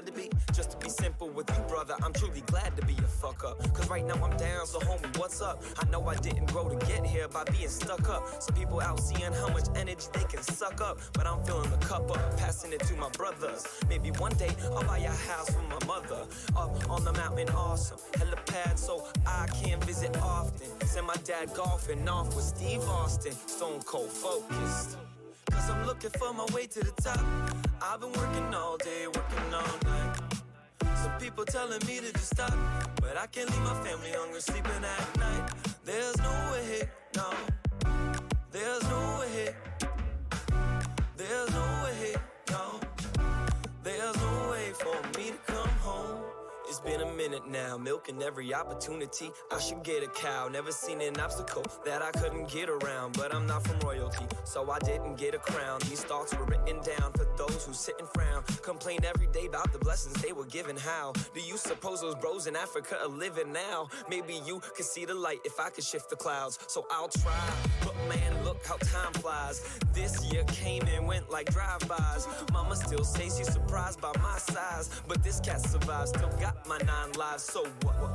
had to be. Just to be simple with you, brother, I'm truly glad to be a fuck up. Cause right now I'm down, so homie, what's up? I know I didn't grow to get here by being stuck up. Some people out seeing how much energy they can suck up, but I'm filling the cup up, passing it to my brothers. Maybe one day I'll buy a house for my mother. Up on the mountain, awesome, helipad so I can visit often. Send my dad golfing off with Steve Austin, stone cold focused. Cause I'm looking for my way to the top. I've been working all day, working all night. Some people telling me to just stop, but I can't leave my family hungry, sleeping at night. There's no way, no. There's no way. There's no way, no. There's no way for me to come home. It's been a minute now, milking every opportunity. I should get a cow, never seen an obstacle that I couldn't get around. But I'm not from royalty, so I didn't get a crown. These thoughts were written down for those who sit and frown. Complain every day about the blessings they were given. How do you suppose those bros in Africa are living now? Maybe you could see the light if I could shift the clouds. So I'll try, but man, look how time flies. This year came and went like drive-bys. Mama still says she's surprised by my size, but this cat survives, still got my 9 lives. So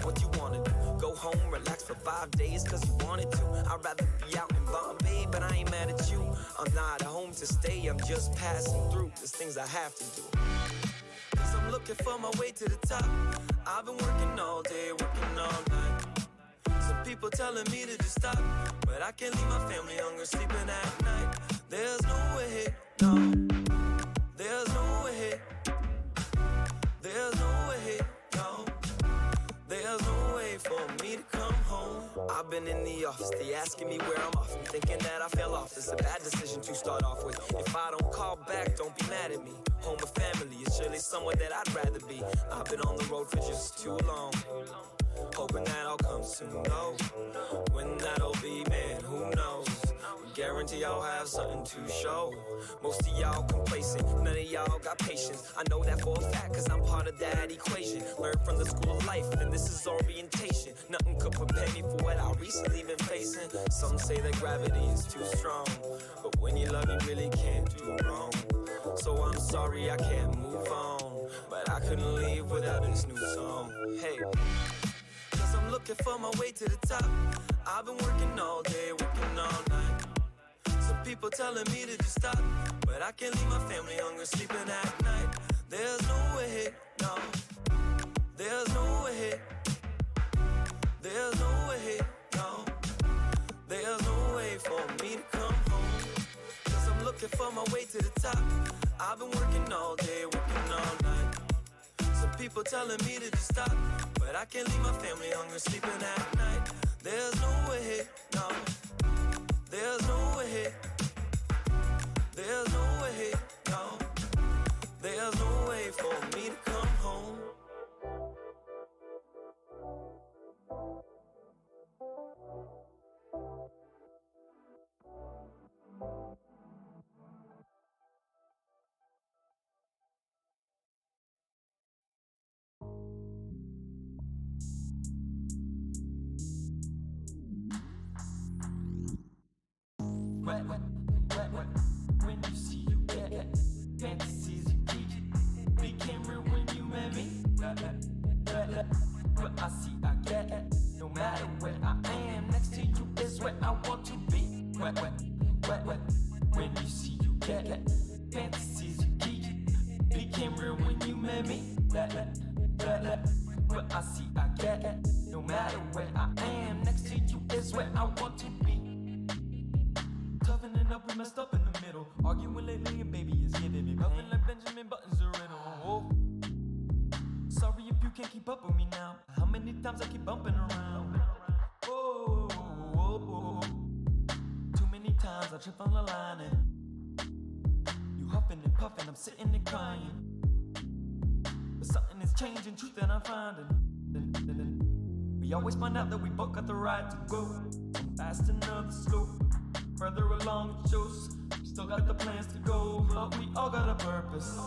what you wanna do? Go home, relax for 5 days cause you wanted to. I'd rather be out in Bombay, but I ain't mad at you. I'm not at home to stay, I'm just passing through. There's things I have to do. Cause I'm looking for my way to the top. I've been working all day, working all night. Some people telling me to just stop, but I can't leave my family hungry, sleeping at night. There's no way, no. There's no way. There's no way, no. There's no way for me to come home. I've been in the office, they asking me where I'm off. I'm thinking that I fell off, it's a bad decision to start off with. If I don't call back, don't be mad at me. Home or family is surely somewhere that I'd rather be. I've been on the road for just too long, hoping that I'll come soon. No, when that'll be, man, who knows? Guarantee y'all have something to show. Most of y'all complacent, none of y'all got patience. I know that for a fact, cause I'm part of that equation. Learned from the school of life, and this is orientation. Nothing could prepare me for what I recently been facing. Some say that gravity is too strong, but when you love, you really can't do wrong. So I'm sorry I can't move on, but I couldn't leave without this new song. Hey, cause I'm looking for my way to the top. I've been working all day, working all night. Some people telling me to just stop, but I can't leave my family hungry, sleeping at night. There's no way, no. There's no way. There's no way, no. There's no way for me to come home. Cause I'm looking for my way to the top. I've been working all day, working all night. Some people telling me to just stop, but I can't leave my family hungry, sleeping at night. There's no way, no. There's no way. There's no way, no. There's no way for me to come home. When you see you get fantasies you keep became real when you met me. What I see I get. No matter where I am, next to you is where I want to be. When you see you get fantasies you keep became real when you met me. What I see I get. No matter where I am, next to you is where I want to be. Toughening up, we messed up in the middle. Arguing lately, and baby is giving me nothing like Benjamin Button's a riddle. Oh. Sorry if you can't keep up with me now. How many times I keep bumping around? Oh. Too many times I trip on the line and you huffing and puffing, I'm sitting and crying. But something is changing, truth that I'm finding. We always find out that we both got the right to go. Some fast and others slow. Further along it shows, we still got the plans to go, but we all got a purpose.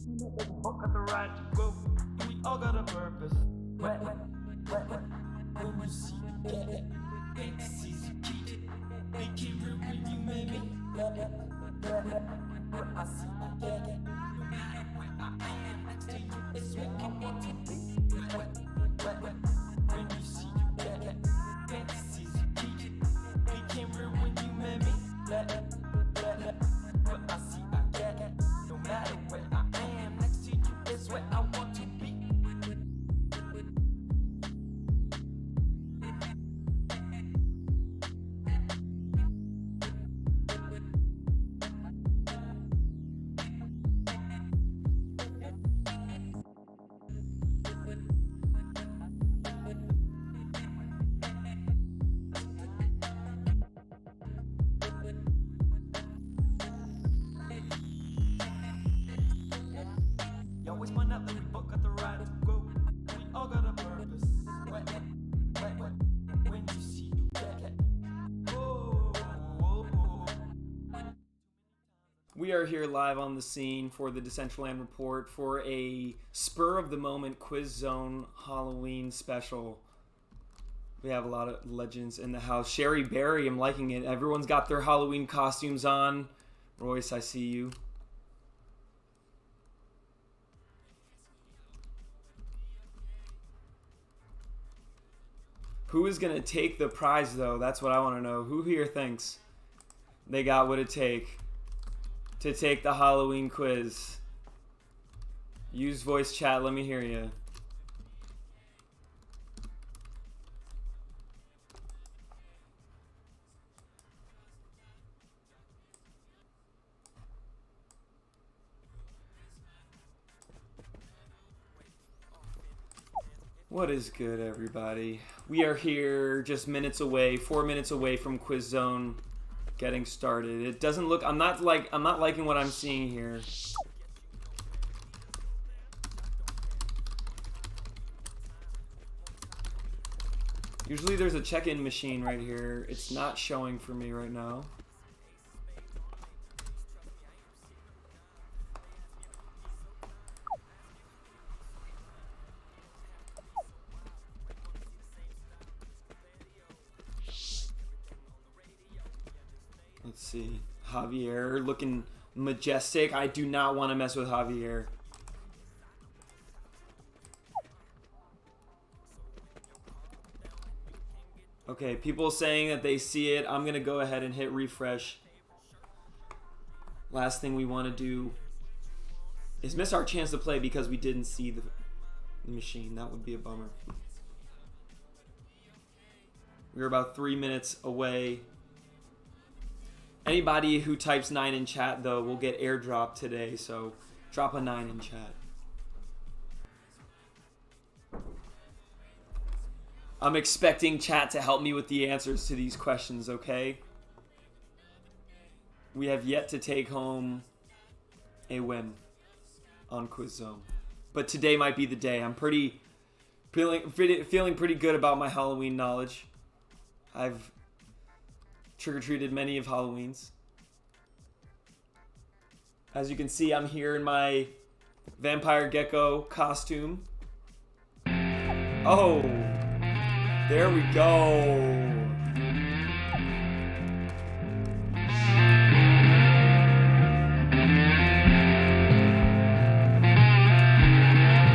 We all got the right to go, we all got a purpose. When you see me get fantasies you keep, make it real when you made me. What I see I We are here live on the scene for the Decentraland Report for a spur-of-the-moment Quiz Zone Halloween special. We have a lot of legends in the house. Sherry Berry, I'm liking it. Everyone's got their Halloween costumes on. Royce, I see you. Who is going to take the prize, though? That's what I want to know. Who here thinks they got what it takes to take the Halloween quiz? Use voice chat. Let me hear you. What is good, everybody? We are here just minutes away, 4 minutes away from Quiz Zone getting started. It doesn't look, I'm not liking what I'm seeing here. Usually there's a check-in machine right here. It's not showing for me right now. Let's see. Javier looking majestic. I do not want to mess with Javier. Okay, people saying that they see it. I'm going to go ahead and hit refresh. Last thing we want to do is miss our chance to play because we didn't see the machine. That would be a bummer. We're about 3 minutes away. Anybody who types 9 in chat, though, will get airdropped today, so drop a 9 in chat. I'm expecting chat to help me with the answers to these questions, okay? We have yet to take home a win on Quiz Zone. But today might be the day. I'm feeling pretty good about my Halloween knowledge. I've trick-or-treated many of Halloween's. As you can see, I'm here in my vampire gecko costume. Oh, there we go.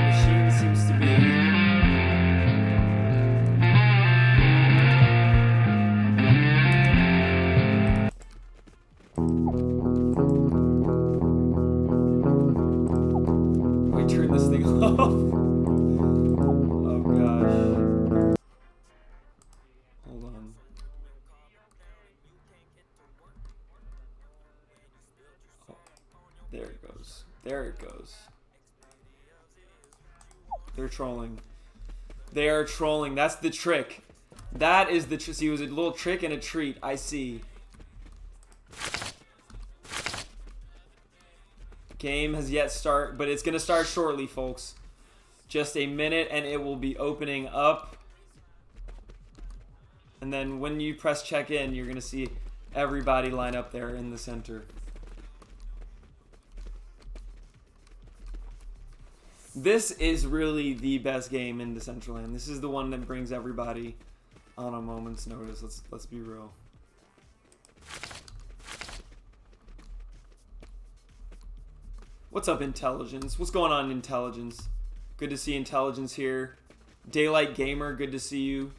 Machine seems to be turn this thing off. Oh gosh. Hold on. Oh, there it goes. There it goes. They're trolling. They are trolling. That's the trick. That is the trick. See, it was a little trick and a treat. I see. Game has yet start, but it's going to start shortly, folks. Just a minute and it will be opening up. And then when you press check in, you're going to see everybody line up there in the center. This is really the best game in Decentraland. This is the one that brings everybody on a moment's notice. Let's be real. What's up, Intelligence? What's going on, Intelligence? Good to see Intelligence here. Daylight Gamer, good to see you.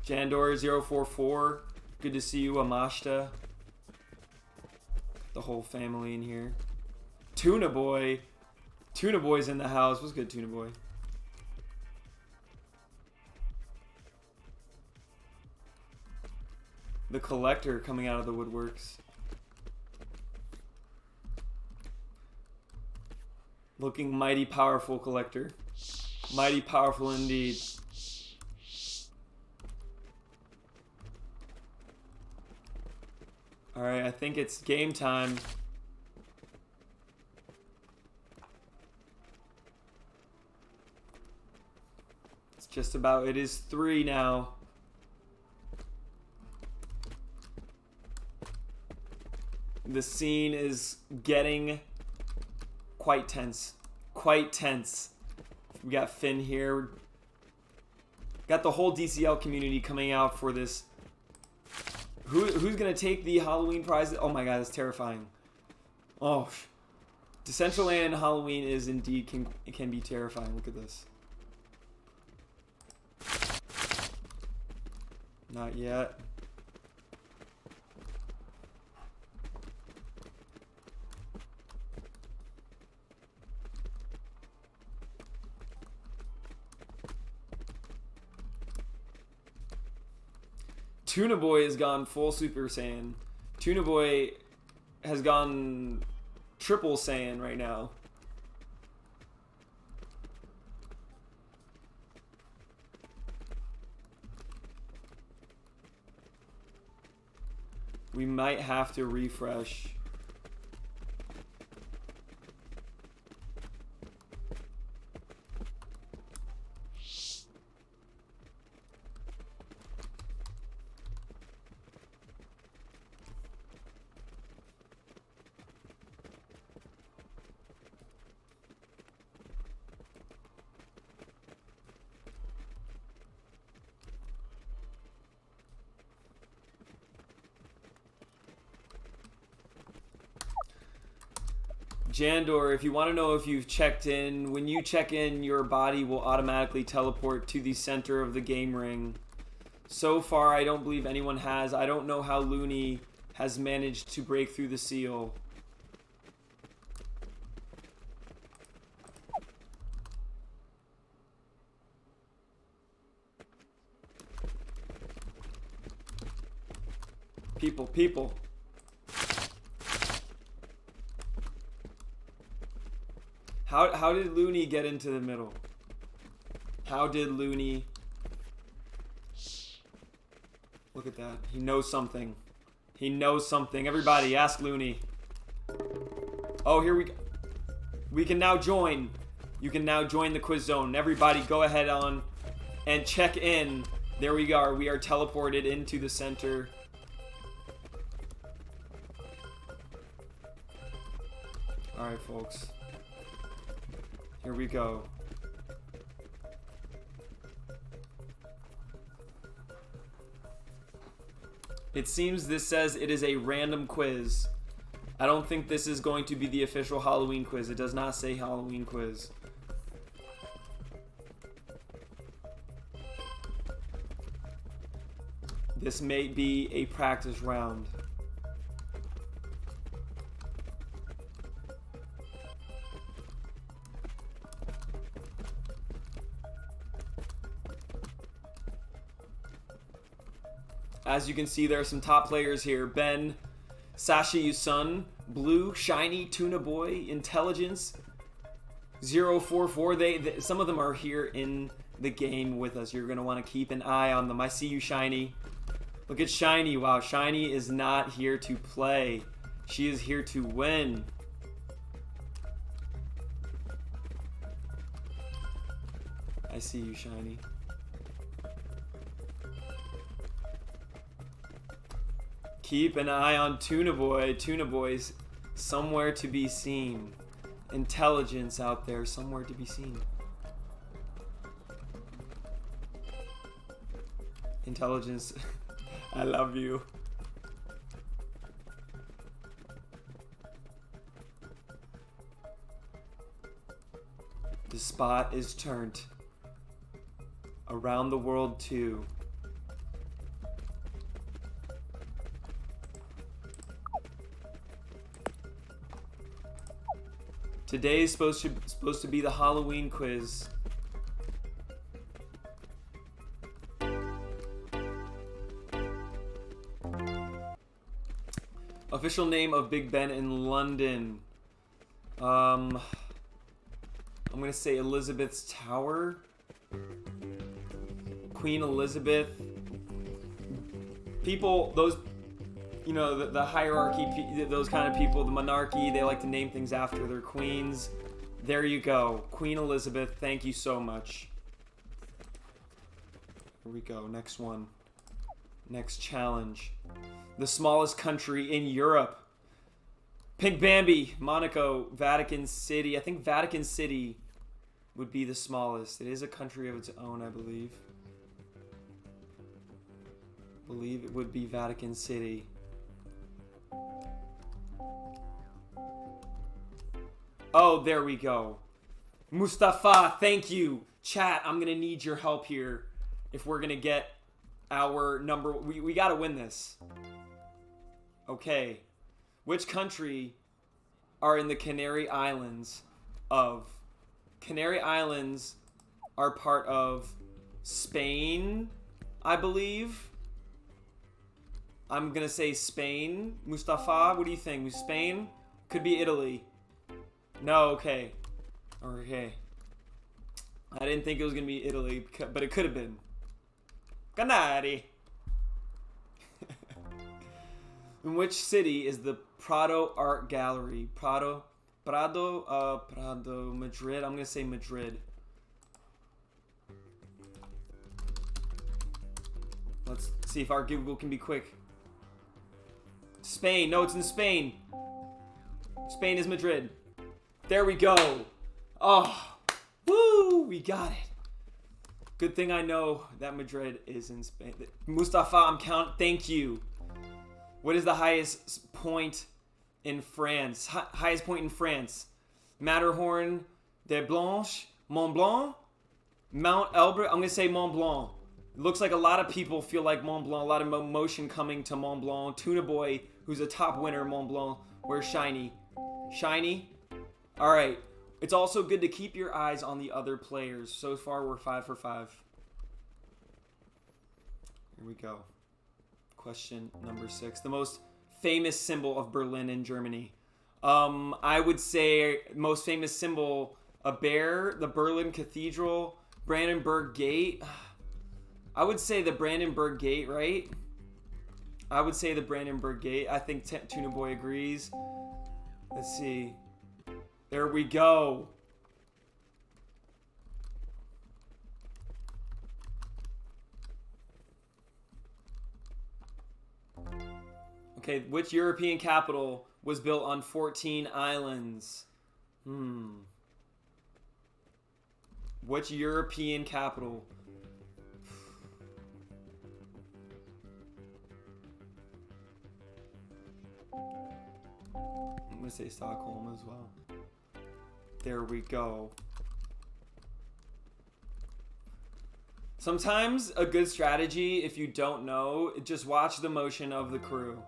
Jandor044, good to see you. Amashta. The whole family in here. Tuna Boy. Tuna Boy's in the house. What's good, Tuna Boy? The Collector coming out of the woodworks. Looking mighty powerful, Collector. Mighty powerful indeed. Alright, I think it's game time. It's just about, it is 3 now. The scene is getting quite tense. Quite tense. We got Finn here. Got the whole DCL community coming out for this. Who's gonna take the Halloween prize? Oh my god, that's terrifying. Oh, Decentraland Halloween is indeed can be terrifying. Look at this. Not yet. Tuna Boy has gone full Super Saiyan. Tuna Boy has gone triple Saiyan right now. We might have to refresh. Jandor, if you want to know if you've checked in, when you check in, your body will automatically teleport to the center of the game ring. So far, I don't believe anyone has. I don't know how Looney has managed to break through the seal. People. How did Looney get into the middle? How did Looney... Look at that. He knows something. He knows something. Everybody, ask Looney. Oh, here we go. We can now join. You can now join the quiz zone. Everybody, go ahead on and check in. There we are. We are teleported into the center. Alright, folks. Here we go. It seems this says it is a random quiz. I don't think this is going to be the official Halloween quiz. It does not say Halloween quiz. This may be a practice round. As you can see, there are some top players here. Ben, Sasha Yusun, Blue, Shiny, Tuna Boy, Intelligence, 044. Some of them are here in the game with us. You're going to want to keep an eye on them. I see you, Shiny. Look at Shiny. Wow, Shiny is not here to play. She is here to win. I see you, Shiny. Keep an eye on Tuna Boy. Tuna Boy's somewhere to be seen. Intelligence out there, somewhere to be seen. Intelligence, I love you. The spot is turned. Around the world too. Today is supposed to be the Halloween quiz. Official name of Big Ben in London. I'm gonna say Elizabeth's Tower. Queen Elizabeth. People, those, you know, the hierarchy, those kind of people, the monarchy, they like to name things after their queens. There you go. Queen Elizabeth, thank you so much. Here we go. Next one. Next challenge. The smallest country in Europe. Pink Bambi, Monaco, Vatican City. I think Vatican City would be the smallest. It is a country of its own, I believe. It would be Vatican City. Oh, there we go. Mustafa, thank you. Chat, I'm going to need your help here if we're going to get our number. We got to win this. Okay. Which country are in the Canary Islands of? Canary Islands are part of Spain, I believe. I'm going to say Spain. Mustafa, what do you think? Spain? Could be Italy. No, okay. Okay. I didn't think it was going to be Italy, but it could have been. Canary. In which city is the Prado Art Gallery? Prado, Madrid. I'm going to say Madrid. Let's see if our Google can be quick. Spain. No, it's in Spain. Spain is Madrid. There we go. Oh, woo, we got it. Good thing I know that Madrid is in Spain. Mustafa, I'm counting. Thank you. What is the highest point in France? Highest point in France. Matterhorn, de Blanche, Mont Blanc, Mount Elbrus. I'm going to say Mont Blanc. It looks like a lot of people feel like Mont Blanc. A lot of motion coming to Mont Blanc. Tuna Boy, who's a top winner, Mont Blanc. Where's Shiny? Shiny? All right. It's also good to keep your eyes on the other players. So far, we're 5 for 5. Here we go. Question number 6. The most famous symbol of Berlin in Germany. I would say most famous symbol, a bear, the Berlin Cathedral, Brandenburg Gate. I would say the Brandenburg Gate, right? I would say the Brandenburg Gate. I think Tuna Boy agrees. Let's see. There we go. Okay, which European capital was built on 14 islands? Which European capital? I'm going to say Stockholm as well. There we go. Sometimes a good strategy, if you don't know, just watch the motion of the crew.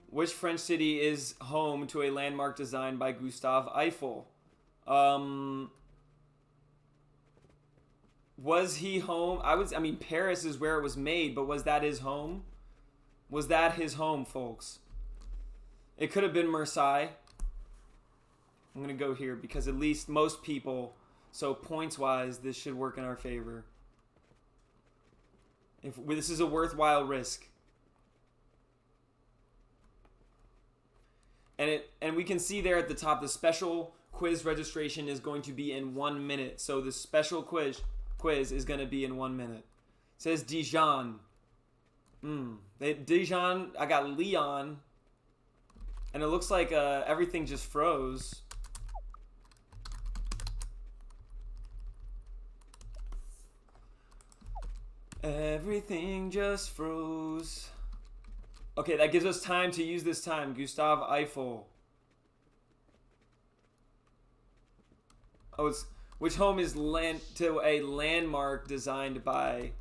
Which French city is home to a landmark designed by Gustave Eiffel? Was he home? I mean, Paris is where it was made, but was that his home? Was that his home, folks? It could have been Marseille. I'm going to go here because at least most people, so points-wise, this should work in our favor. If this is a worthwhile risk. And we can see there at the top, the special quiz registration is going to be in 1 minute. So the special quiz is going to be in 1 minute. It says Dijon. Dijon, I got Leon. And it looks like everything just froze. Everything just froze. Okay, that gives us time to use this time. Gustave Eiffel. Oh, it's which home is to a landmark designed by.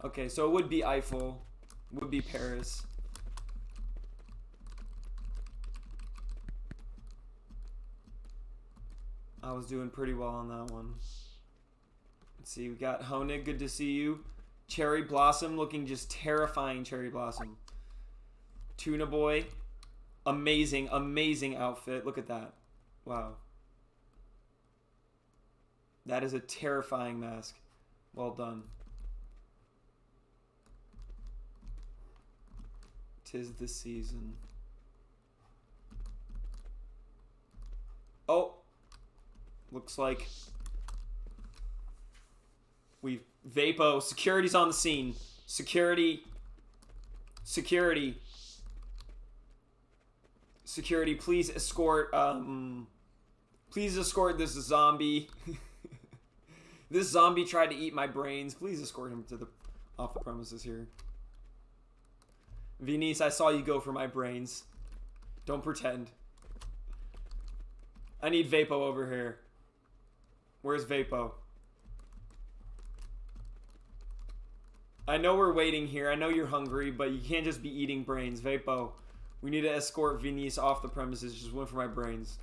Okay, so it would be Eiffel. Would be Paris. I was doing pretty well on that one. Let's see, we got Honig, good to see you. Cherry Blossom, looking just terrifying Cherry Blossom. Tuna Boy, amazing, amazing outfit. Look at that. Wow. That is a terrifying mask. Well done. 'Tis the season. Oh. Looks like we Vapo. Security's on the scene. Security. Security, please escort this zombie. This zombie tried to eat my brains. Please escort him to the off the premises here. Venice, I saw you go for my brains. Don't pretend. I need Vapo over here. Where's Vapo? I know we're waiting here. I know you're hungry, but you can't just be eating brains. Vapo, we need to escort Venice off the premises. Just went for my brains.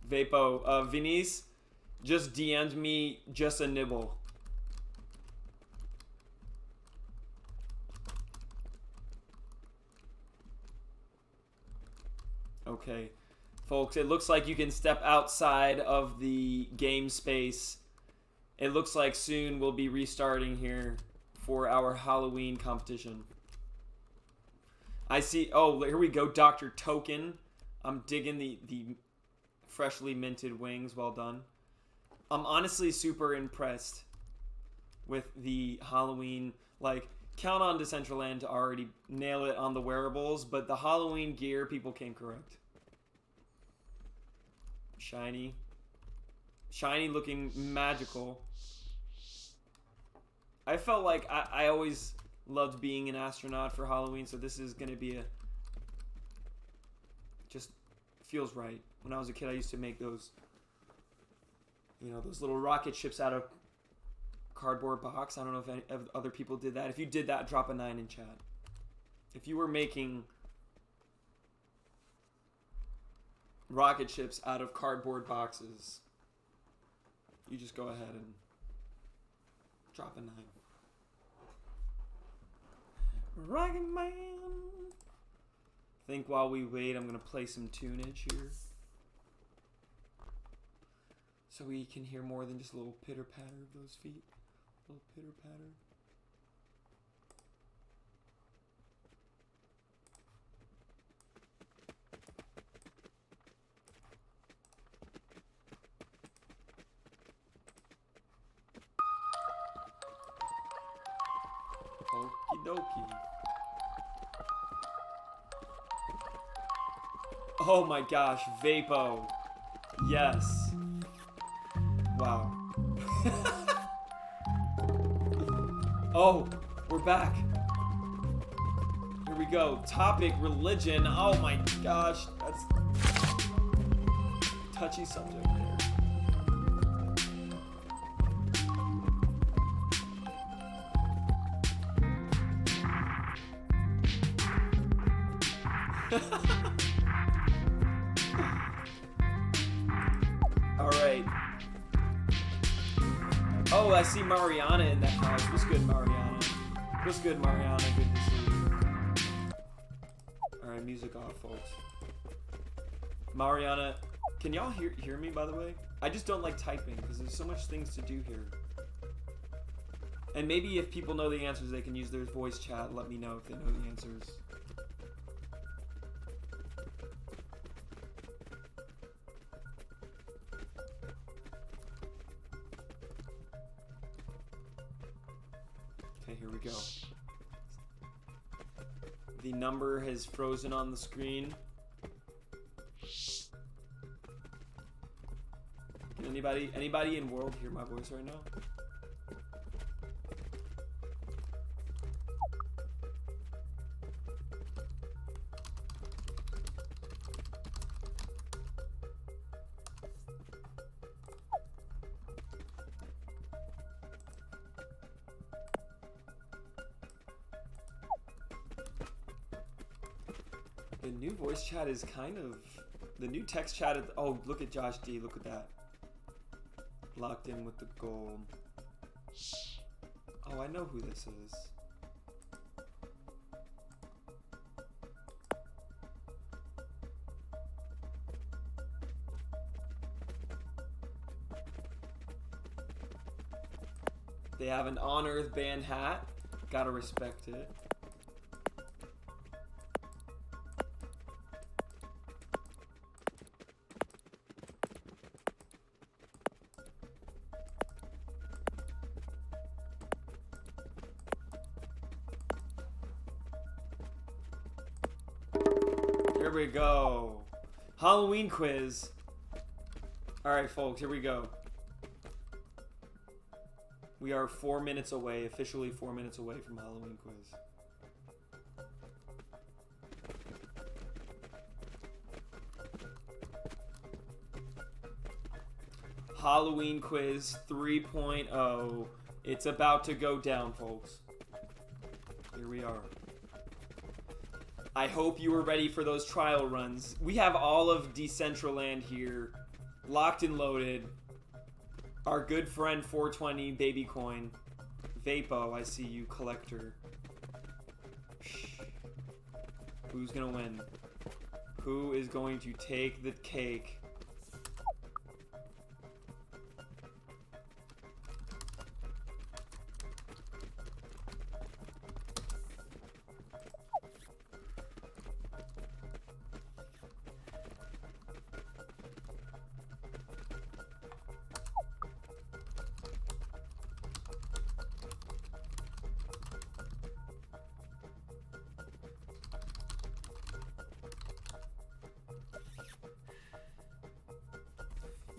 Vapo, Venice just DM'd me just a nibble. Okay, folks, it looks like you can step outside of the game space. It looks like soon we'll be restarting here for our Halloween competition. I see, oh, here we go, Dr. Token. I'm digging the freshly minted wings. Well done. I'm honestly super impressed with the Halloween, like, count on Decentraland to already nail it on the wearables, but the Halloween gear, people came correct. Shiny. Shiny looking magical. I felt like I always loved being an astronaut for Halloween, so this is going to be just feels right. When I was a kid, I used to make those, you know, those little rocket ships out of cardboard box. I don't know if any other people did that. If you did that, drop a 9 in chat. If you were making rocket ships out of cardboard boxes, you just go ahead and drop a 9. Rocket Man. Think while we wait, I'm gonna play some tunage here, so we can hear more than just a little pitter patter of those feet. A little pitter patter. Okie dokie. Oh my gosh, Vapo. Yes. Wow. Oh, we're back. Here we go. Topic, religion. Oh my gosh, that's touchy subject there. Alright. Oh, I see Mariana in the house. What's good, Mariana? What's good, Mariana? Good to see you. Alright, music off, folks. Mariana, can y'all hear me, by the way? I just don't like typing, because there's so much things to do here. And maybe if people know the answers, they can use their voice chat. Let me know if they know the answers. Okay, here we go. The number has frozen on the screen. Can anybody in world hear my voice right now? The new voice chat is kind of... The new text chat is... Oh, look at Josh D. Look at that. Locked in with the gold. Oh, I know who this is. They have an On-Earth band hat. Gotta respect it. Here we go. Halloween quiz. Alright, folks, here we go. We are 4 minutes away, officially 4 minutes away from Halloween quiz. Halloween quiz 3.0. It's about to go down, folks. Here we are. I hope you were ready for those trial runs. We have all of Decentraland here, locked and loaded. Our good friend 420 Baby Coin. Vapo, I see you, collector. Who's gonna win? Who is going to take the cake?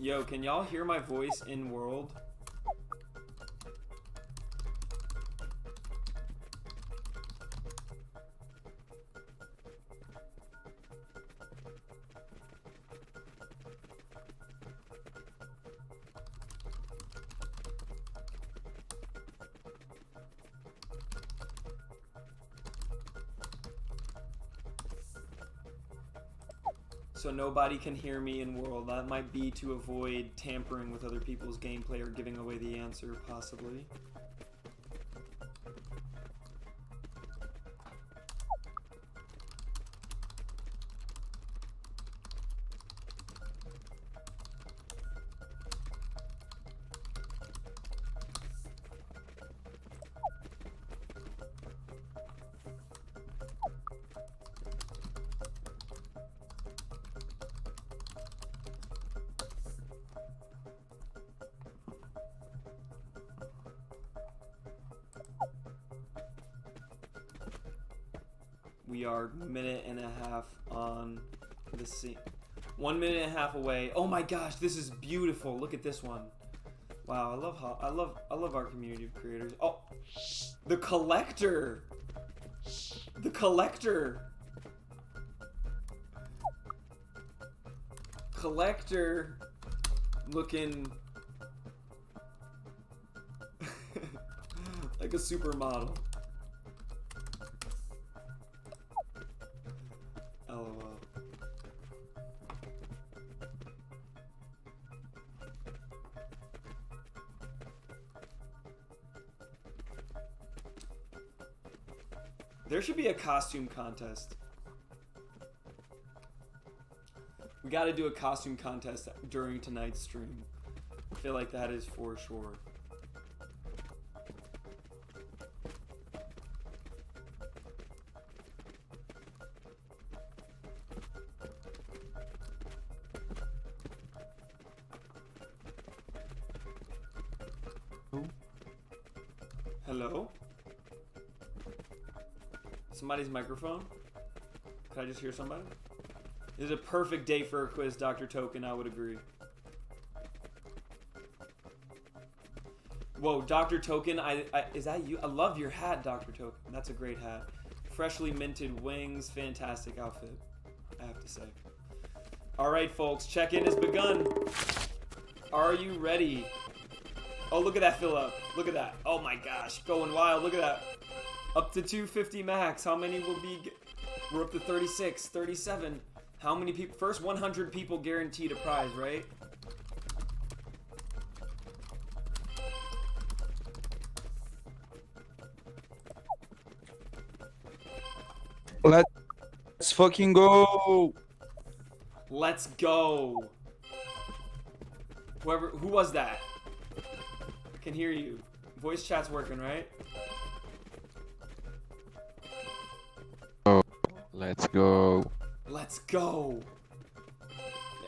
Yo, can y'all hear my voice in world? So nobody can hear me in world. That might be to avoid tampering with other people's gameplay or giving away the answer, possibly. We are a minute and a half on the scene. 1 minute and a half away. Oh my gosh, this is beautiful. Look at this one. Wow, I love our community of creators. Oh, the collector. The collector. Collector looking like a supermodel. LOL. There should be a costume contest. We gotta do a costume contest during tonight's stream. I feel like that is for sure. Hello? Somebody's microphone? Can I just hear somebody? This is a perfect day for a quiz, Dr. Token, I would agree. Whoa, Dr. Token, is that you? I love your hat, Dr. Token. That's a great hat. Freshly minted wings, fantastic outfit, I have to say. Alright, folks, check-in has begun. Are you ready? Oh, look at that fill up. Look at that. Oh my gosh, going wild. Look at that. Up to 250 max. How many will be... We're up to 36, 37. How many people? First 100 people guaranteed a prize, right? Let's fucking go. Let's go. Who was that? I can hear you. Voice chat's working, right? Oh, let's go. Let's go.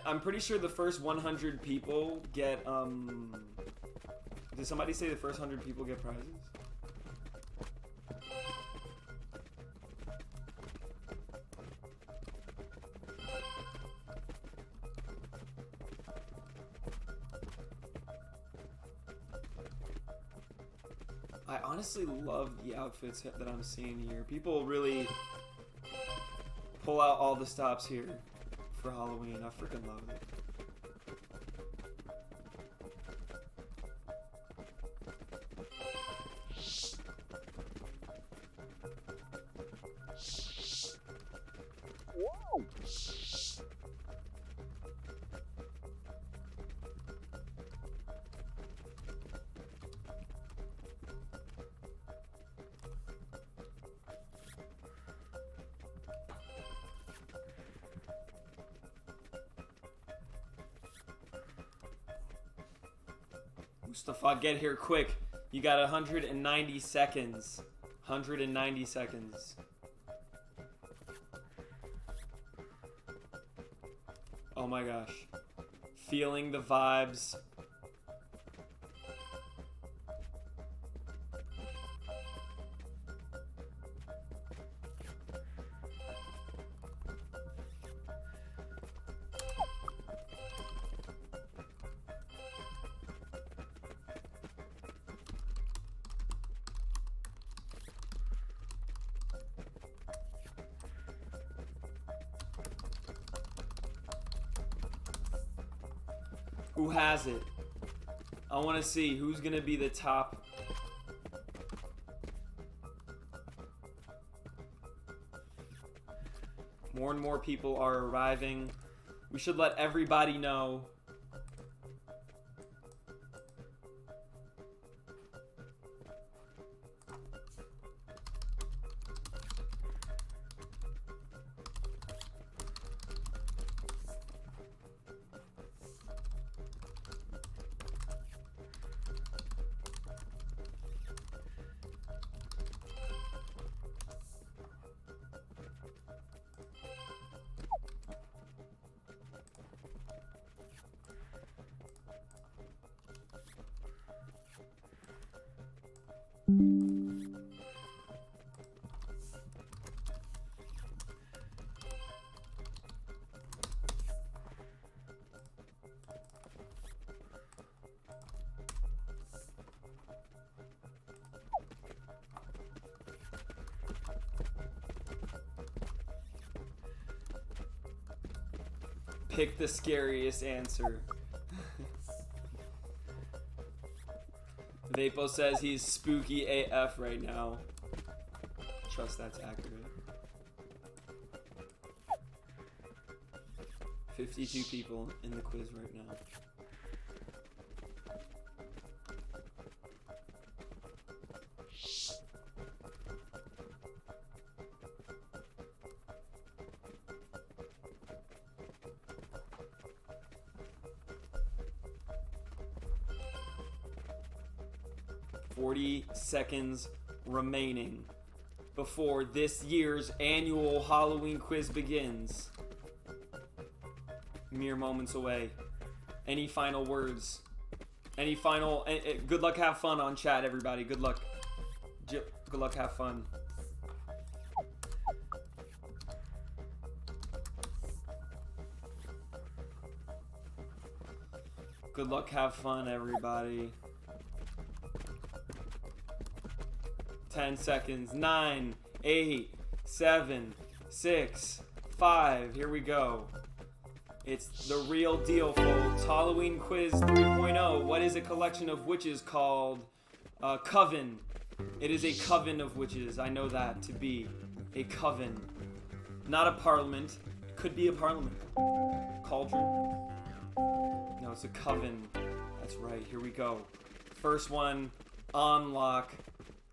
I'm pretty sure the first 100 people get, did somebody say the first 100 people get prizes? honestly love the outfits that I'm seeing here. People really pull out all the stops here for Halloween. I freaking love it. Mustafa, get here quick. You got 190 seconds. 190 seconds. Oh my gosh. Feeling the vibes. Who has it? I want to see who's going to be the top. More and more people are arriving. We should let everybody know. Pick the scariest answer. Vapo says he's spooky AF right now. Trust that's accurate. 52 people in the quiz right now. Seconds remaining before this year's annual Halloween quiz begins. Mere moments away. Any final words? Any final... good luck, have fun on chat, everybody. Good luck. Good luck, have fun. Good luck, have fun, everybody. 10 seconds. 9, 8, 7, 6, 5. Here we go. It's the real deal, folks. Halloween Quiz 3.0. What is a collection of witches called? Coven. It is a coven of witches. I know that to be a coven. Not a parliament. It could be a parliament. Cauldron. No, it's a coven. That's right. Here we go. First one on lock.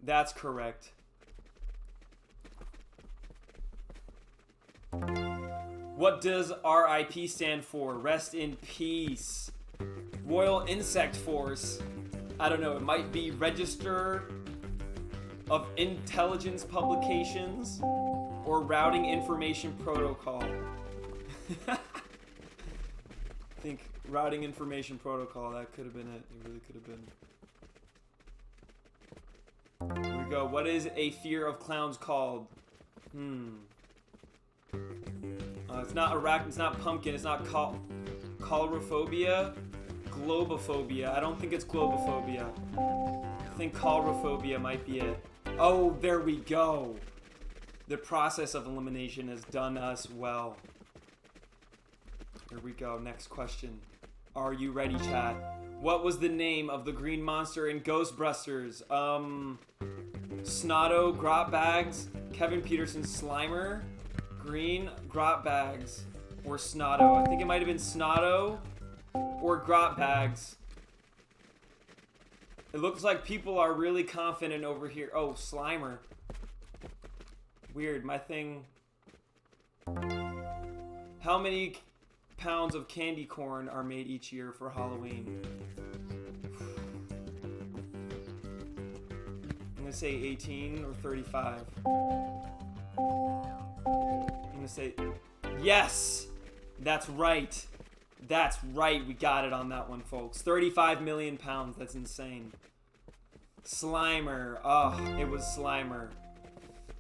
That's correct. What does RIP stand for? Rest in peace. Royal Insect Force. I don't know. It might be Register of Intelligence Publications or Routing Information Protocol. I think Routing Information Protocol. That could have been it. It really could have been. Here we go. What is a fear of clowns called? It's not arachn. It's not pumpkin. It's not coulrophobia. Globophobia. I don't think it's globophobia. think coulrophobia might be it. Oh, there we go. The process of elimination has done us well. Here we go. Next question. Are you ready, chat? What was the name of the green monster in Ghostbusters? Snotto, Grot Bags, Kevin Peterson, Slimer, Green, Grot Bags, or Snotto. I think it might have been Snotto or Grot Bags. It looks like people are really confident over here. Oh, Slimer. Weird, my thing. How many pounds of candy corn are made each year for Halloween? I'm gonna say 18 or 35. I'm gonna say, yes! That's right. That's right, we got it on that one, folks. 35 million pounds, that's insane. Slimer, oh, it was Slimer.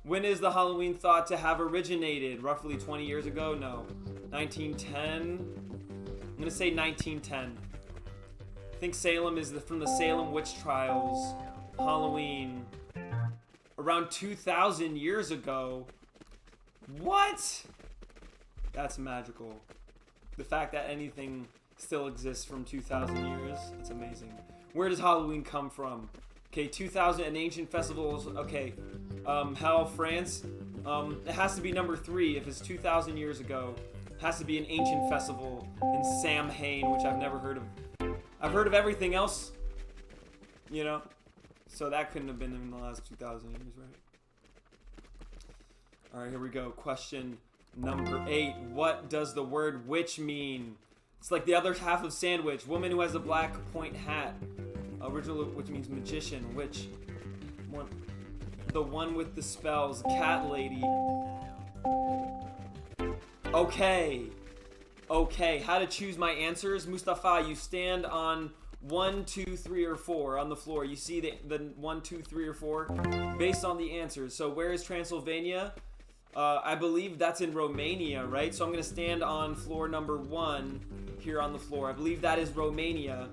When is the Halloween thought to have originated? Roughly 20 years ago? No. 1910? I'm gonna say 1910. I think Salem is from the Salem witch trials. Halloween. Around 2,000 years ago. What? That's magical. The fact that anything still exists from 2,000 years, it's amazing. Where does Halloween come from? Okay, 2,000 and ancient festivals. Okay, Hell, France. It has to be number 3 if it's 2,000 years ago. It has to be an ancient festival in Samhain, which I've never heard of. I've heard of everything else, you know? So that couldn't have been in the last 2,000 years, right? All right, here we go. Question number 8. What does the word witch mean? It's like the other half of sandwich. Woman who has a black point hat. Original, which means magician. Witch. The one with the spells. Cat lady. Okay. Okay. How to choose my answers? Mustafa, you stand on 1, 2, 3, or 4 on the floor. You see the 1, 2, 3, or 4 based on the answers. So where is Transylvania? I believe that's in Romania, right? So I'm going to stand on floor number 1 here on the floor. I believe that is Romania.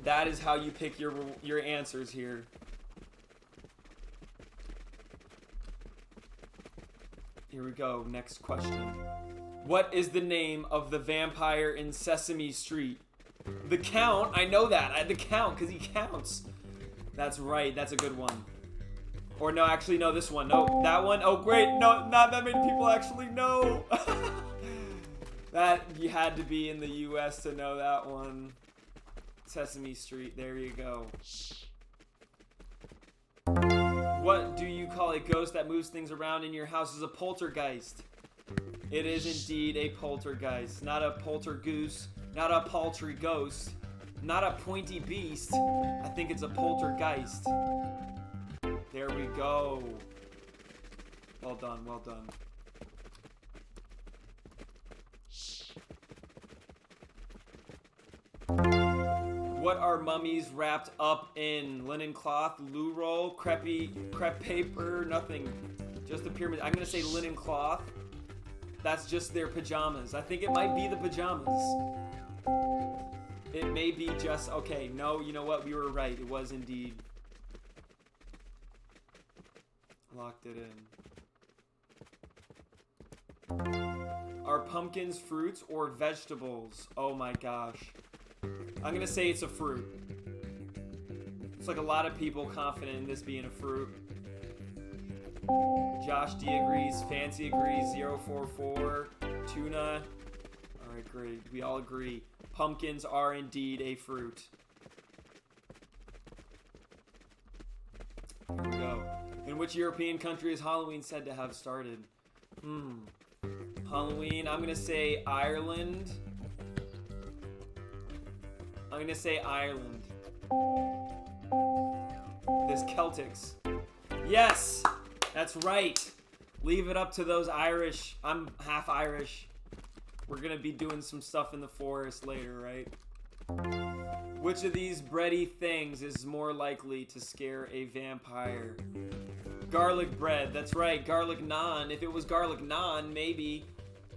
That is how you pick your answers here. Here we go. Next question. What is the name of the vampire in Sesame Street? The Count. I know that. The Count, because he counts. That's right. That's a good one. Or no, actually, no, this one. No, that one. Oh, great. No, not that many people actually know. That, you had to be in the U.S. to know that one. Sesame Street. There you go. What do you call a ghost that moves things around in your house? Is a poltergeist. It is indeed a poltergeist. Not a poltergoose. Not a paltry ghost. Not a pointy beast. I think it's a poltergeist. There we go. Well done, well done. What are mummies wrapped up in? Linen cloth, loo roll, crepe paper, nothing. Just the pyramid. I'm gonna say linen cloth. That's just their pajamas. I think it might be the pajamas. It may be just, okay, no, you know what? We were right. It was indeed. Locked it in. Are pumpkins fruits or vegetables? Oh my gosh. I'm gonna say it's a fruit. It's like a lot of people confident in this being a fruit. Josh D agrees. Fancy agrees. 044. Tuna. Alright, great. We all agree. Pumpkins are indeed a fruit. Here we go. In which European country is Halloween said to have started? Halloween, I'm gonna say Ireland. I'm gonna say Ireland. This Celtics. Yes! That's right! Leave it up to those Irish. I'm half Irish. We're gonna be doing some stuff in the forest later, right? Which of these bready things is more likely to scare a vampire? Garlic bread, that's right, garlic naan. If it was garlic naan, maybe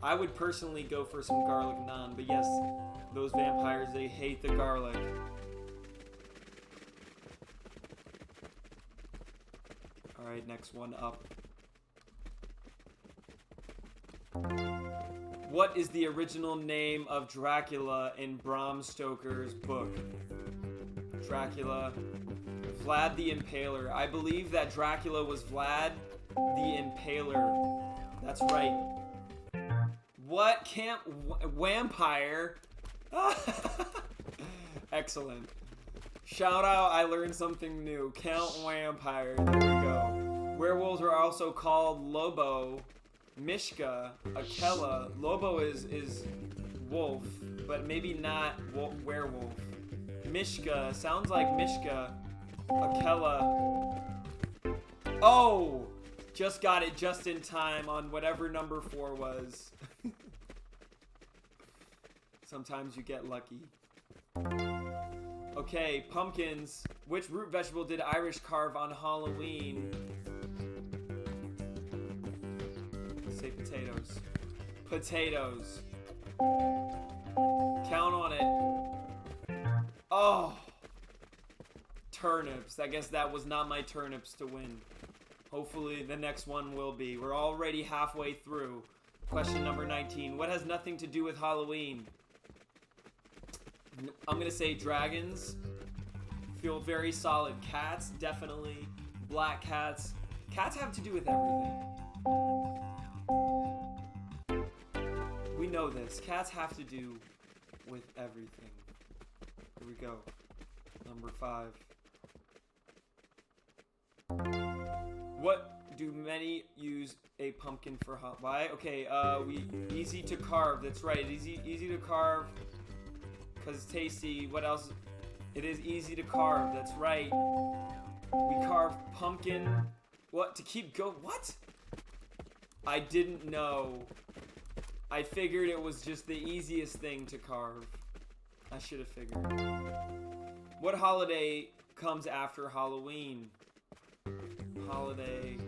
I would personally go for some garlic naan. But yes, Those vampires, they hate the garlic. Alright, next one up. What is the original name of Dracula in Bram Stoker's book? Dracula. Vlad the Impaler. I believe that Dracula was Vlad the Impaler. That's right. What? Can't... Vampire? Excellent. Shout out, I learned something new. Count Vampire. There we go. Werewolves are also called Lobo, Mishka, Akela. Lobo is wolf, but maybe not werewolf. Mishka sounds like Mishka. Akela. Oh! Just got it just in time on whatever number 4 was. Sometimes you get lucky. Okay, pumpkins. Which root vegetable did Irish carve on Halloween? Let's say potatoes. Potatoes. Count on it. Oh! Turnips. I guess that was not my turnips to win. Hopefully the next one will be. We're already halfway through. Question number 19. What has nothing to do with Halloween? I'm going to say dragons. Feel very solid. Cats, definitely. Black cats. Cats have to do with everything. We know this. Cats have to do with everything. Here we go. Number 5. What do many use a pumpkin for? Why? Okay, easy to carve. That's right. Easy to carve because it's tasty. What else? It is easy to carve. That's right. We carve pumpkin. What? To keep going? What? I didn't know. I figured it was just the easiest thing to carve. I should have figured. What holiday comes after Halloween? Holiday.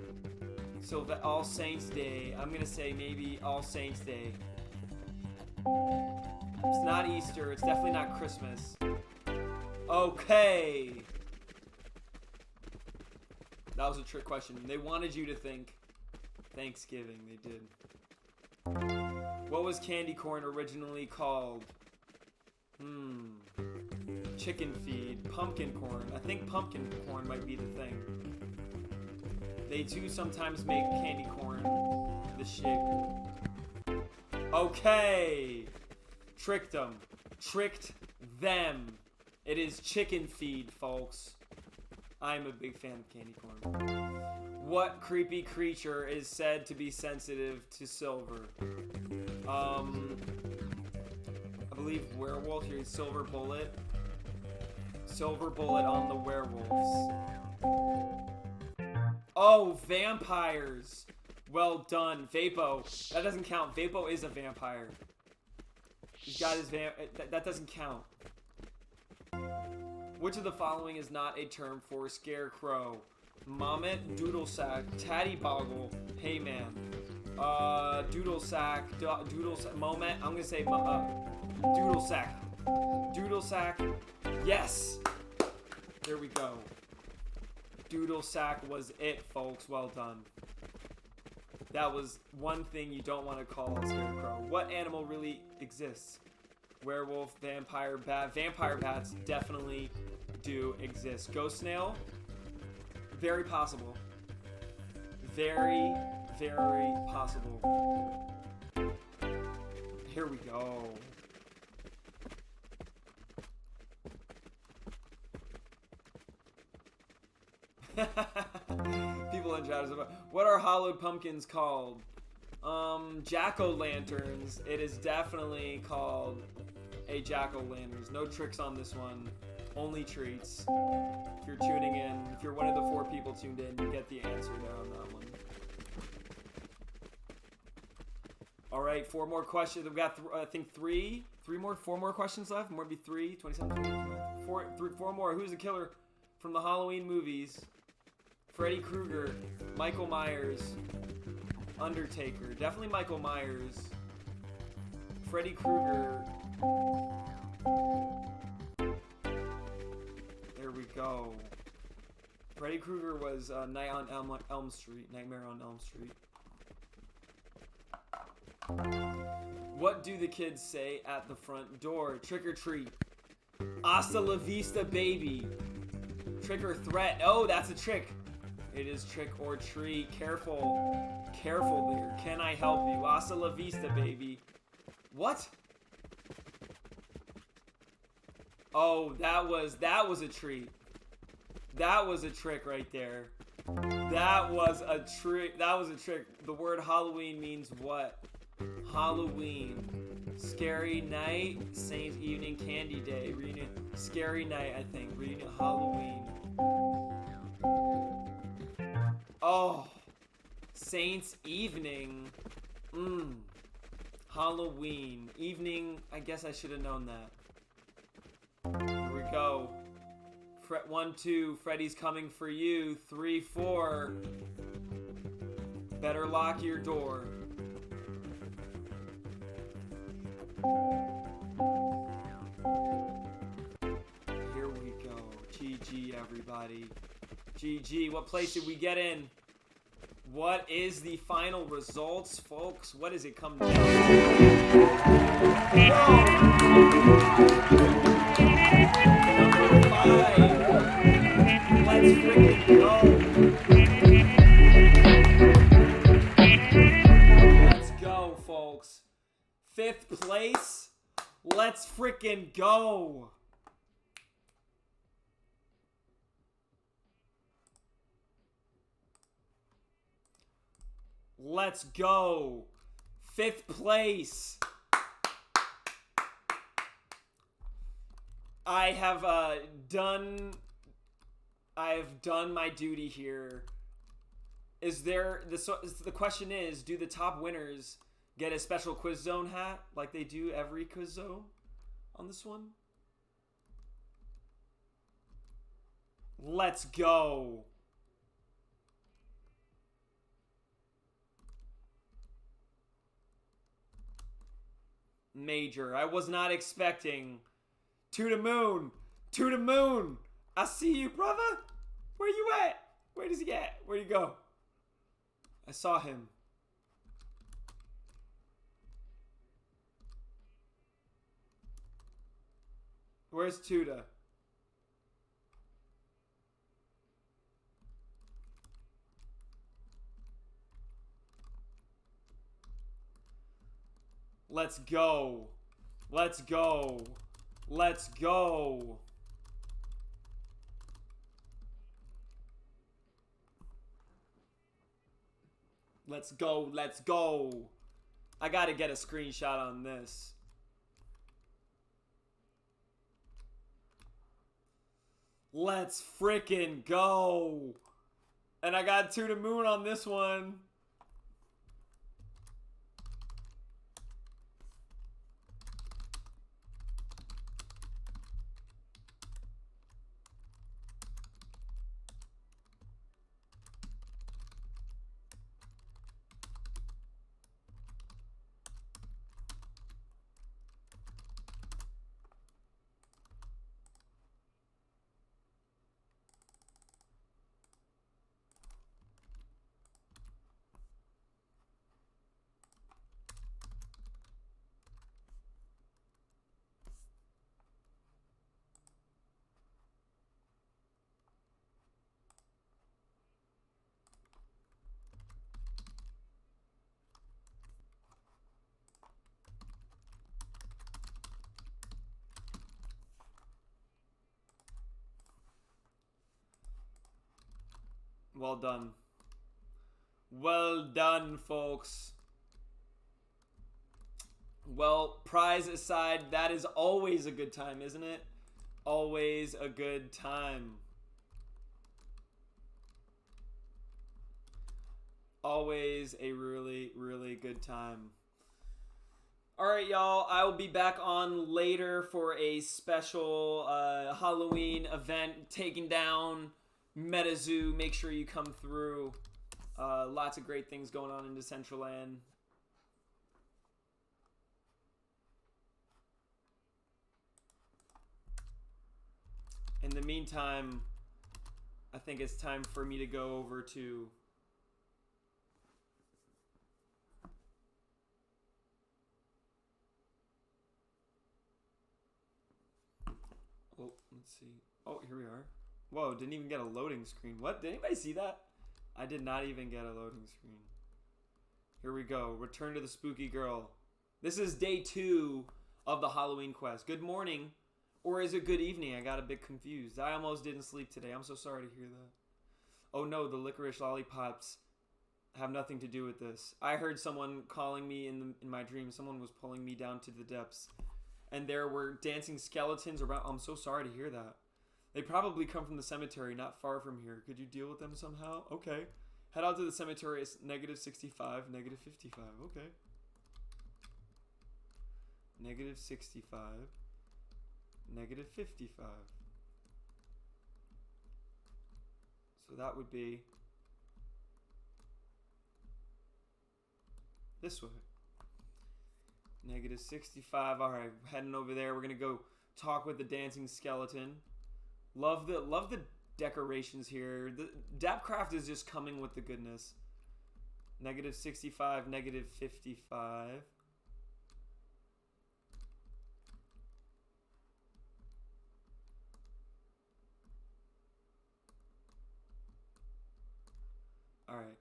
So the All Saints Day. I'm gonna say maybe All Saints Day. It's not Easter. It's definitely not Christmas. Okay. That was a trick question. They wanted you to think Thanksgiving. They did. What was candy corn originally called? Chicken feed. Pumpkin corn. I think pumpkin corn might be the thing. They do sometimes make candy corn the shape. Okay. Tricked them. Tricked them. It is chicken feed, folks. I'm a big fan of candy corn. What creepy creature is said to be sensitive to silver? I believe werewolf. Here's Silver Bullet. Silver Bullet on the werewolves. Oh, vampires. Well done. Vapo. That doesn't count. Vapo is a vampire. He's got his that doesn't count. Which of the following is not a term for scarecrow? Mommet, doodle sack, tatty boggle, hey man. Doodle sack, moment. I'm gonna say doodle sack. Doodle sack. Yes. There we go. Doodle sack was it, folks. Well done. That was one thing you don't want to call a scarecrow. What animal really exists? Werewolf, vampire, bat. Vampire bats definitely do exist. Ghost snail? Very possible. Very, very possible. Here we go. People in chat is about. What are hollowed pumpkins called? Jack-o'-lanterns. It is definitely called a jack-o'-lanterns. No tricks on this one. Only treats. If you're tuning in, if you're one of the 4 people tuned in, you get the answer there on that one. All right, 4 more questions. We've got, I think, 4 more questions left. More be 3, 27, 4 more. Who's the killer from the Halloween movies? Freddy Krueger, Michael Myers, Undertaker. Definitely Michael Myers. Freddy Krueger. There we go. Freddy Krueger was Night on Elm Street. Nightmare on Elm Street. What do the kids say at the front door? Trick or treat. Hasta la vista, baby. Trick or threat. Oh, that's a trick. It is trick or treat. Careful. Careful there. Can I help you? Hasta la vista, baby. What? Oh, that was a treat. That was a trick right there. That was a trick. That was a trick. The word Halloween means what? Halloween. Scary night. Saints evening. Candy day. Reunion. Scary night, I think. Reunion. Halloween. Oh. Saints evening. Halloween. Evening. I guess I should have known that. Here we go. 1, 2. Freddy's coming for you. 3, 4. Better lock your door. Here we go. GG, everybody. GG. What place did we get in? What is the final results, folks? What does it come down to? Number 5. Let's freaking go. Let's go, folks. 5th place. Let's freaking go. Let's go. 5th place. I have done my duty here. Is there the question is, do the top winners get a special Quiz Zone hat like they do every Quiz Zone on this one? Let's go. Major. I was not expecting. To the moon. To the moon. I see you, brother. Where you at? Where does he at? Where'd he go? I saw him. Where's Tuda? Let's go. Let's go. Let's go. Let's go. Let's go. I gotta get a screenshot on this. Let's freaking go. And I got To the Moon on this one. Well done. Well done, folks. Well, prize aside, that is always a good time, isn't it? Always a good time. Always a really, really good time. Alright, y'all. I will be back on later for a special Halloween event, taking down MetaZoo. Make sure you come through. Lots of great things going on in Decentraland. In the meantime, I think it's time for me to go over to oh, let's see. Oh, here we are. Whoa, didn't even get a loading screen. What? Did anybody see that? I did not even get a loading screen. Here we go. Return to the spooky girl. This is day 2 of the Halloween quest. Good morning. Or is it good evening? I got a bit confused. I almost didn't sleep today. I'm so sorry to hear that. Oh no, the licorice lollipops have nothing to do with this. I heard someone calling me in my dream. Someone was pulling me down to the depths. And there were dancing skeletons around. I'm so sorry to hear that. They probably come from the cemetery not far from here. Could you deal with them somehow? Okay. Head out to the cemetery. It's -65, -55. Okay. -65, -55. So that would be this way. -65. All right, heading over there. We're gonna go talk with the dancing skeleton. Love the decorations here. The DappCraft is just coming with the goodness. -65, -55. All right,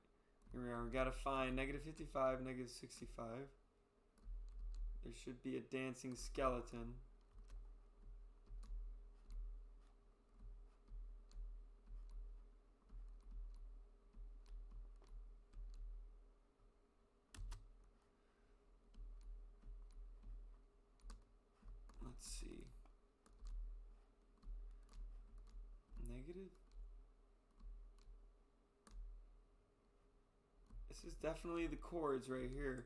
here we are. We gotta find -55, -65. There should be a dancing skeleton. Let's see. Negative. This is definitely the chords right here.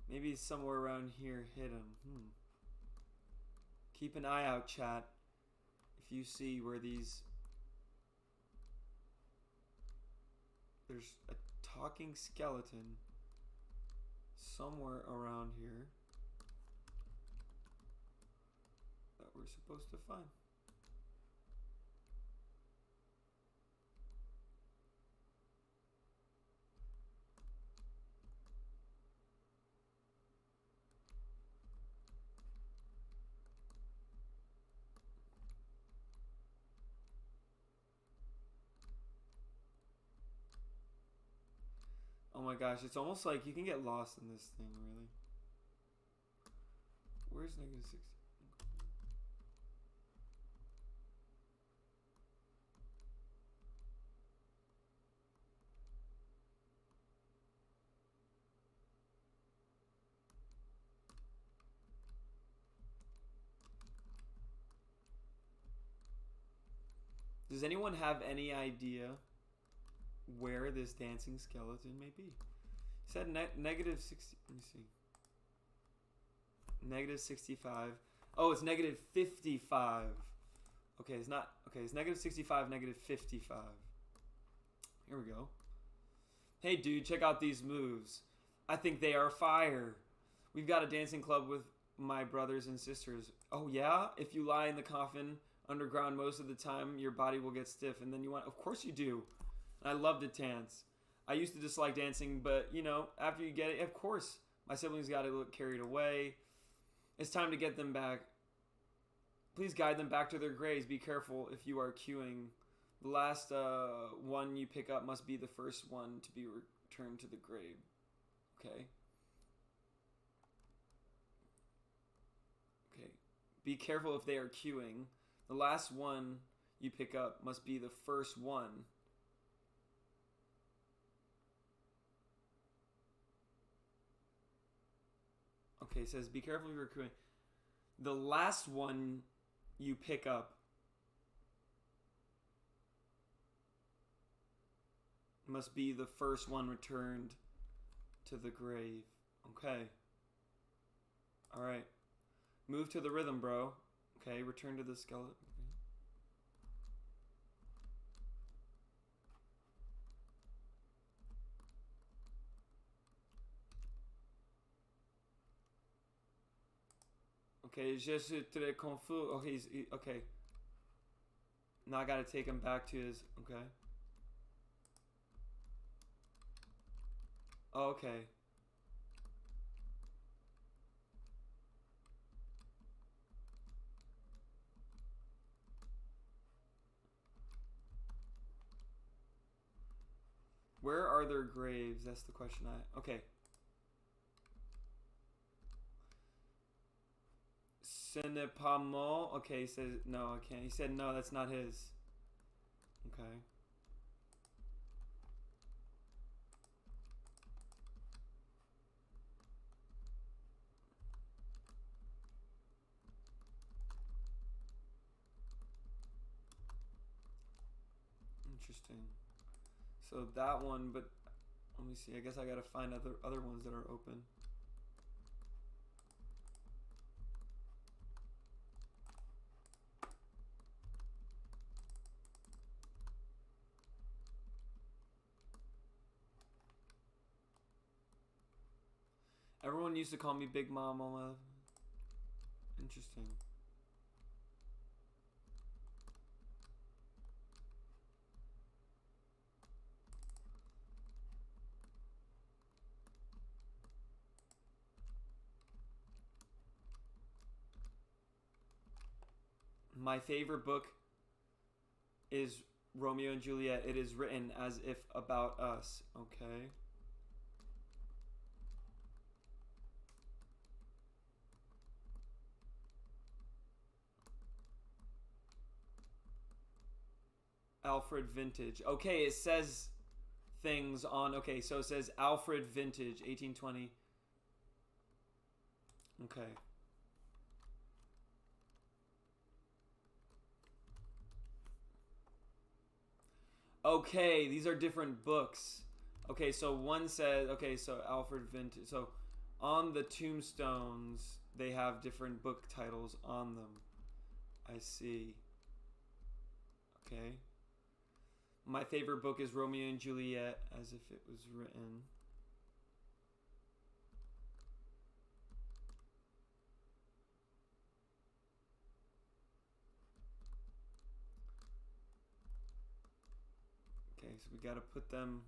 Maybe somewhere around here hidden. Keep an eye out, chat. If you see where these... There's a talking skeleton somewhere around here that we're supposed to find. Oh my gosh, it's almost like you can get lost in this thing, really. Where's -60? Does anyone have any idea where this dancing skeleton may be? He said -60. Let me see. -65. Oh, it's -55. Okay, it's not. Okay, it's -65, -55. Here we go. Hey, dude, check out these moves. I think they are fire. We've got a dancing club with my brothers and sisters. Oh, yeah? If you lie in the coffin underground most of the time, your body will get stiff, and then you want... Of course you do. I love to dance. I used to dislike dancing, but, you know, after you get it, of course, my siblings got to get carried away. It's time to get them back. Please guide them back to their graves. Be careful if you are queuing. The last one you pick up must be the first one to be returned to the grave. Okay. Okay. Be careful if they are queuing. The last one you pick up must be the first one. Okay, it says be careful if you're queuing. The last one you pick up must be the first one returned to the grave. Okay. Alright. Move to the rhythm, bro. Okay, return to the skeleton. Okay, je suis très confus. Okay, okay. Now I gotta take him back to his. Okay. Oh, okay. Where are their graves? That's the question okay. Ce n'est pas moi. Okay, he says no, I can't. He said no, that's not his. Okay. Interesting. So that one, but let me see. I guess I gotta find other ones that are open. Everyone used to call me Big Mama. Interesting. My favorite book is Romeo and Juliet. It is written as if about us. Okay. Alfred Vintage. Okay, it says things on. Okay, so it says Alfred Vintage, 1820. Okay. Okay, these are different books. Okay, so one says, okay, so Alfred Vintage. So on the tombstones, they have different book titles on them. I see. Okay. My favorite book is Romeo and Juliet, as if it was written. Okay, so we gotta put them.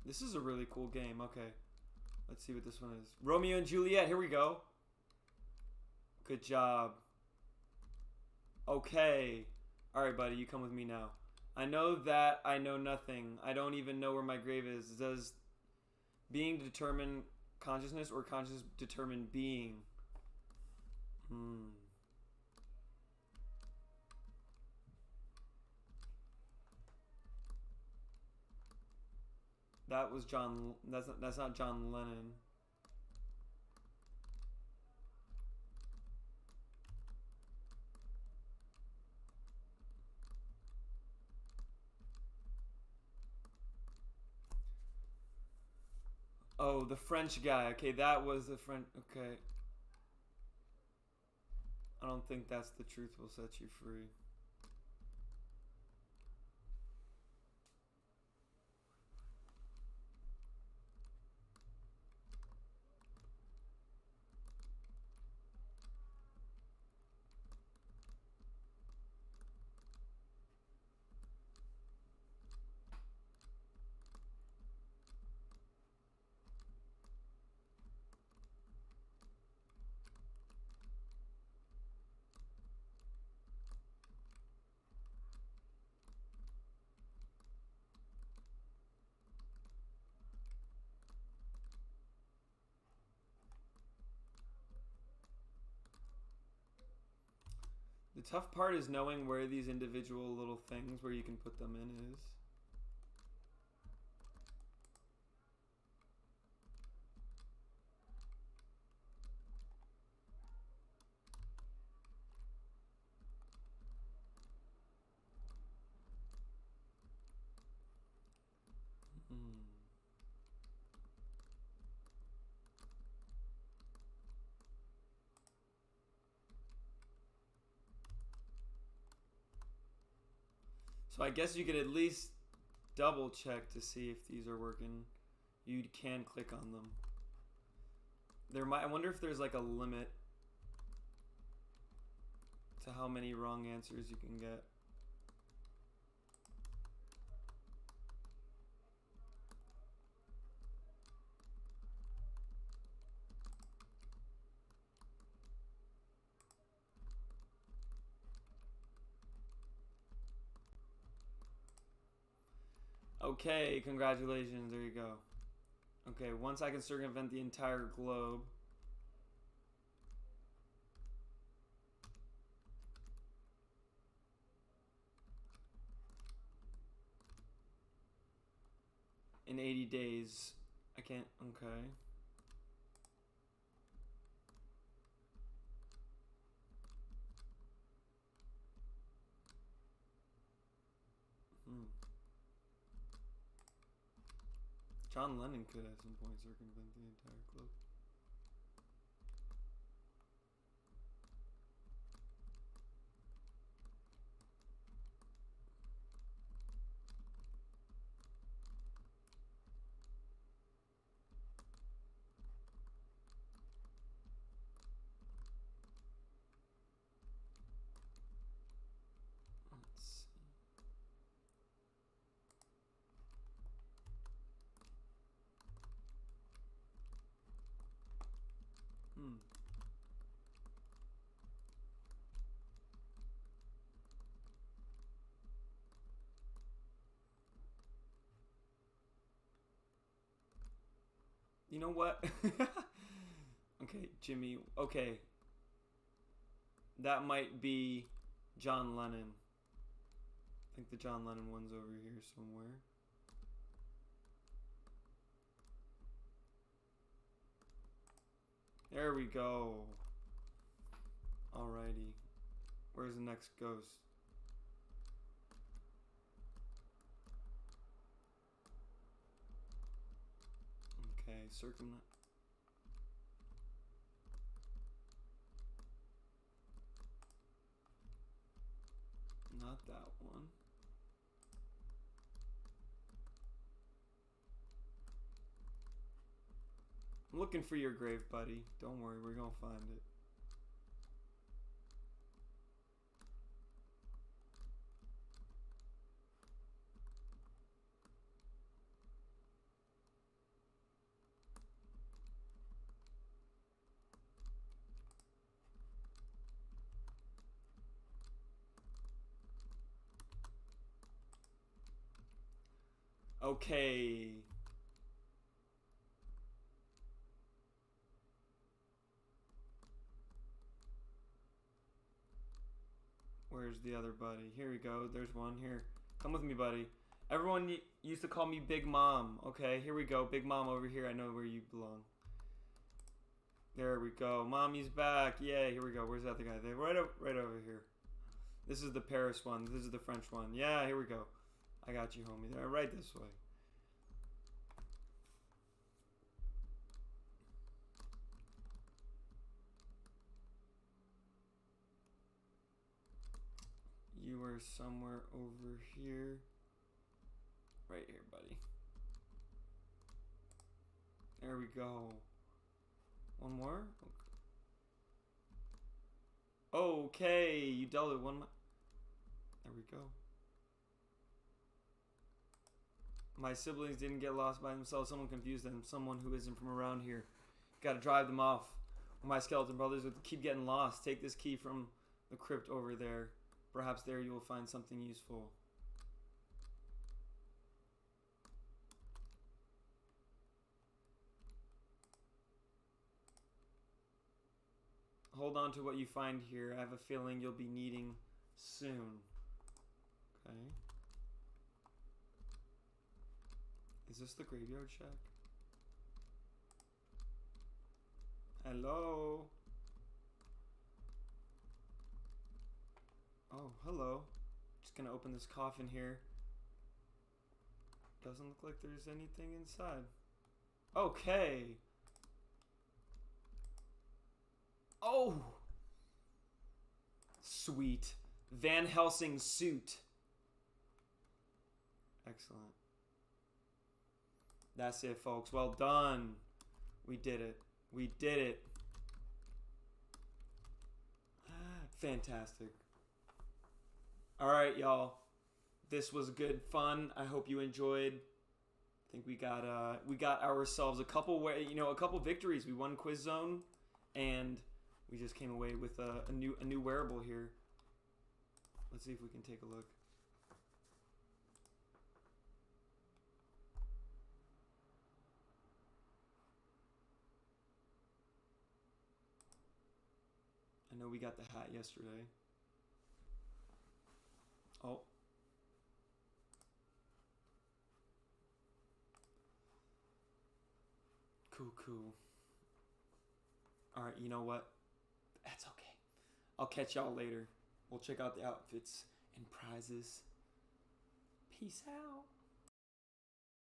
This is a really cool game. Okay. Let's see what this one is. Romeo and Juliet. Here we go. Good job. Okay. Alright, buddy. You come with me now. I know that I know nothing. I don't even know where my grave is. Does being determine consciousness or consciousness determine being? That was John. That's not John Lennon. Oh, the French guy. Okay, that was the French. Okay. I don't think that's the truth will set you free. The tough part is knowing where these individual little things where you can put them in is. So I guess you could at least double check to see if these are working. You can click on them. I wonder if there's like a limit to how many wrong answers you can get. Okay, congratulations, there you go. Okay, once I can circumvent the entire globe. In 80 days, I can't, okay. John Lennon could at some point circumvent the entire globe. Let's see. You know what? Okay, Jimmy. Okay. That might be John Lennon. I think the John Lennon one's over here somewhere. There we go. Alrighty. Where's the next ghost? Okay, circumvent. Not that one. I'm looking for your grave, buddy. Don't worry, we're gonna find it. Okay. Where's the other buddy? Here we go. There's one here. Come with me, buddy. Everyone used to call me Big Mom. Okay, here we go. Big Mom over here. I know where you belong. There we go. Mommy's back. Yay, here we go. Where's the other guy? There, right over here. This is the Paris one. This is the French one. Yeah, here we go. I got you, homie. They're right this way. You were somewhere over here. Right here, buddy. There we go. One more? Okay, you dealt it one. There we go. My siblings didn't get lost by themselves. Someone confused them. Someone who isn't from around here. Gotta drive them off. My skeleton brothers would keep getting lost. Take this key from the crypt over there. Perhaps there you will find something useful. Hold on to what you find here. I have a feeling you'll be needing soon. Okay. Is this the graveyard shack? Hello? Oh, hello. Just gonna open this coffin here. Doesn't look like there's anything inside. Okay. Oh! Sweet. Van Helsing suit. Excellent. That's it, folks. Well done. We did it. We did it. Fantastic. All right, y'all. This was good fun. I hope you enjoyed. I think we got ourselves a couple victories. We won Quiz Zone, and we just came away with a new wearable here. Let's see if we can take a look. I know we got the hat yesterday. Oh. Cool. Alright, you know what? That's okay. I'll catch y'all later. We'll check out the outfits and prizes. Peace out.